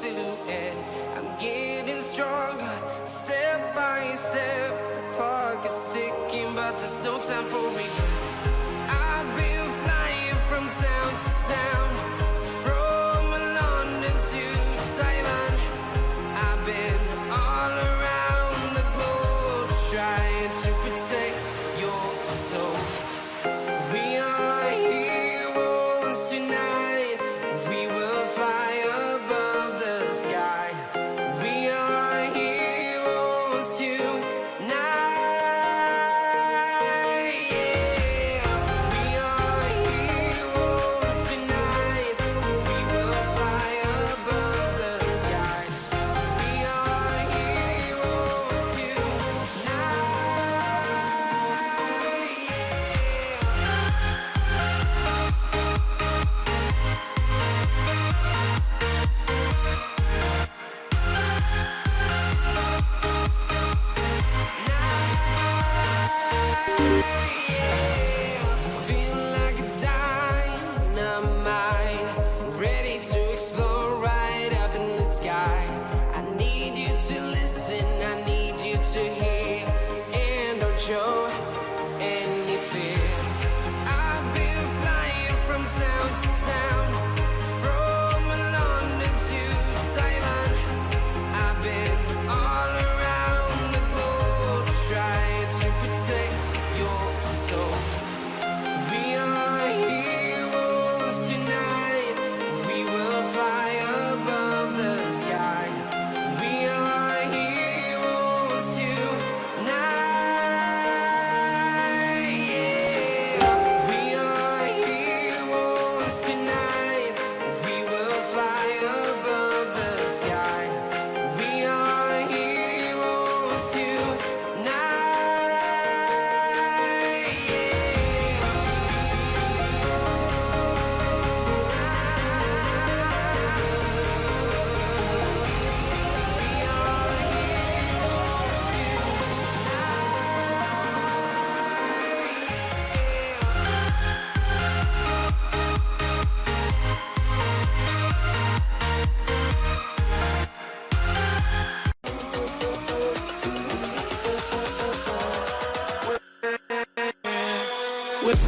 silhouette. I'm getting stronger, step by step. The clock is ticking, but there's no time for regrets. I've been flying from town to town, from London to Taiwan. I've been all around the globe trying to protect your soul. We are heroes tonight. We will fly above the sky. We are heroes tonight. Yeah. We are heroes tonight. We will fly above the sky. We are heroes tonight. Feel like a dynamite, ready to explode right up in the sky. I need you to listen, I need you to hear, and don't show any fear. I've been flying from town to town, from London to Taiwan. I've been all around the globe trying to protect your soul. We are heroes tonight. We will fly above the sky. We are heroes tonight. Yeah. We are heroes tonight. We will fly above the sky. We are heroes tonight. With